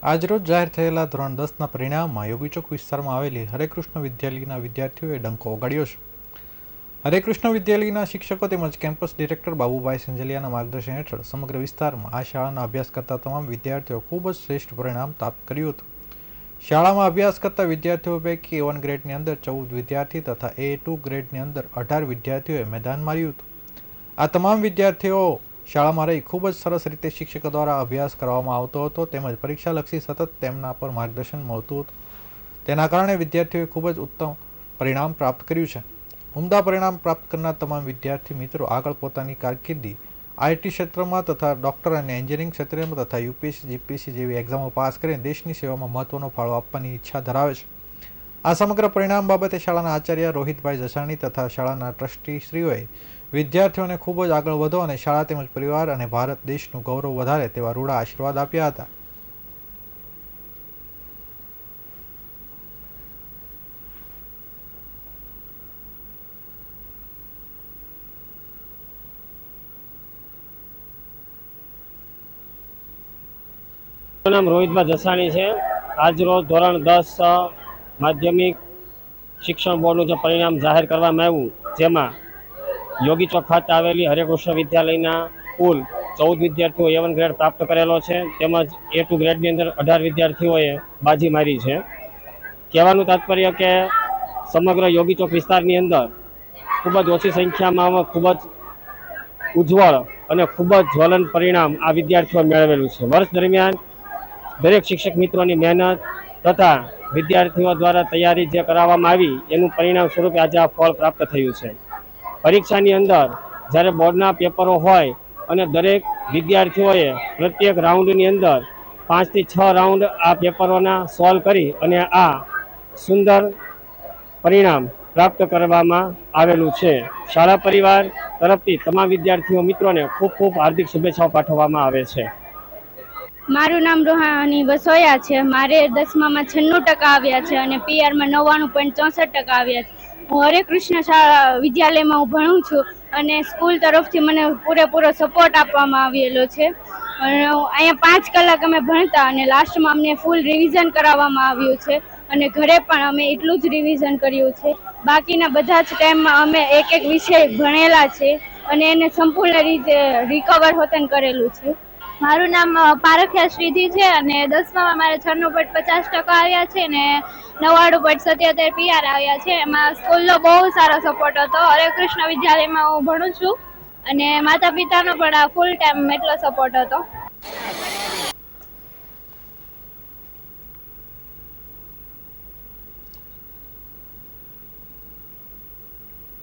આજરોજ જાહેર થયેલા ધોરણ 10ના પરિણામમાં યોગીચોક વિસ્તારમાં આવેલી હરેકૃષ્ણ વિદ્યાલયના વિદ્યાર્થીઓએ ડંકો વગાડ્યો છે। હરેકૃષ્ણ વિદ્યાલયના શિક્ષકો તેમજ કેમ્પસ ડિરેક્ટર બાબુભાઈ સંજલિયાના માર્ગદર્શન હેઠળ સમગ્ર વિસ્તારમાં આ શાળાના અભ્યાસ કરતા તમામ વિદ્યાર્થીઓ ખૂબ જ શ્રેષ્ઠ પરિણામ પ્રાપ્ત કર્યું હતું। શાળામાં અભ્યાસ કરતા વિદ્યાર્થીઓ પૈકી A1 ગ્રેડની અંદર 14 વિદ્યાર્થી તથા A2 ગ્રેડની અંદર 18 વિદ્યાર્થીઓએ મેદાન માર્યું હતું। આ તમામ વિદ્યાર્થીઓ શાળામાં રહી ખૂબ જ સરસ રીતે શિક્ષકો દ્વારા અભ્યાસ કરવામાં આવતો હતો તેમજ પરીક્ષાલક્ષી સતત તેમના પર માર્ગદર્શન મળતું હતું। તેના કારણે વિદ્યાર્થીઓએ ખૂબ જ ઉત્તમ પરિણામ પ્રાપ્ત કર્યું છે। ઉમદા પરિણામ પ્રાપ્ત કરનાર તમામ વિદ્યાર્થી મિત્રો આગળ પોતાની કારકિર્દી IT ક્ષેત્રમાં તથા ડોક્ટર અને એન્જિનિયરિંગ ક્ષેત્રમાં તથા UPSC GPSC જેવી એક્ઝામો પાસ કરીને દેશની સેવામાં મહત્વનો ફાળો આપવાની ઈચ્છા ધરાવે છે। આ સમગ્ર પરિણામ બાબતે શાળાના આચાર્ય રોહિતભાઈ જસાણી તથા શાળાના ટ્રસ્ટીશ્રીઓએ વિદ્યાર્થીઓને ખૂબ જ આગળ વધો અને શાળા તેમજ પરિવાર અને ભારત દેશનું ગૌરવ વધારે તેવા રૂડા આશીર્વાદ આપ્યા હતા। નામ રોહિતભાઈ જસાણી છે। આજ રોજ ધોરણ 10 માધ્યમિક શિક્ષણ બોર્ડનું જે પરિણામ જાહેર કરવામાં આવ્યું, જેમાં યોગી ચોક ખાતે આવેલી હરેકૃષ્ણ વિદ્યાલયના કુલ 14 વિદ્યાર્થીઓ A1 ગ્રેડ પ્રાપ્ત કરેલો છે, તેમજ A2 ગ્રેડની અંદર 18 વિદ્યાર્થીઓએ બાજી મારી છે। કહેવાનું તાત્પર્ય કે સમગ્ર યોગી ચોક વિસ્તારની અંદર ખૂબ જ ઓછી સંખ્યામાં ખૂબ જ ઉજ્જવળ અને ખૂબ જ જ્વલંત પરિણામ આ વિદ્યાર્થીઓ મેળવેલું છે। વર્ષ દરમિયાન દરેક શિક્ષક મિત્રોની મહેનત તથા વિદ્યાર્થીઓ દ્વારા તૈયારી જે કરાવવામાં આવી એનું પરિણામ સ્વરૂપે આજે આ ફળ પ્રાપ્ત થયું છે। પરીક્ષાની અંદર જ્યારે બોર્ડના પેપરો હોય અને દરેક વિદ્યાર્થીઓએ પ્રત્યેક રાઉન્ડની અંદર 5 થી 6 રાઉન્ડ આ પેપરોના સોલ્વ કરી અને આ સુંદર પરિણામ પ્રાપ્ત કરવામાં આવેલું છે। શાળા પરિવાર તરફથી તમામ વિદ્યાર્થીઓ મિત્રોને ખૂબ ખૂબ હાર્દિક શુભેચ્છાઓ પાઠવવામાં આવે છે। મારું નામ રોહાની વસોયા છે। મારે 10મામાં 96% આવ્યા છે અને PR માં 99.64% આવ્યા છે। હું હરેકૃષ્ણ શાળા વિદ્યાલયમાં હું ભણું છું અને સ્કૂલ તરફથી મને પૂરેપૂરો સપોર્ટ આપવામાં આવેલો છે। અહીંયા 5 કલાક અમે ભણતા અને લાસ્ટમાં અમને ફૂલ રિવિઝન કરાવવામાં આવ્યું છે અને ઘરે પણ અમે એટલું જ રિવિઝન કર્યું છે। બાકીના બધા જ ટાઈમમાં અમે એક એક વિષય ભણેલા છે અને એને સંપૂર્ણ રીતે રિકવર હોતન કરેલું છે। મારું નામ પારખિયા શ્રીજી છે અને 10મામાં મારે 96.50% આવ્યા છે ને 99.77 PR આવ્યા છે। એમાં સ્કૂલનો બહુ સારો સપોર્ટ હતો। હરેકૃષ્ણ વિદ્યાલયમાં હું ભણું છું અને માતા પિતાનો પણ આ ફૂલ ટાઈમ એટલો સપોર્ટ હતો।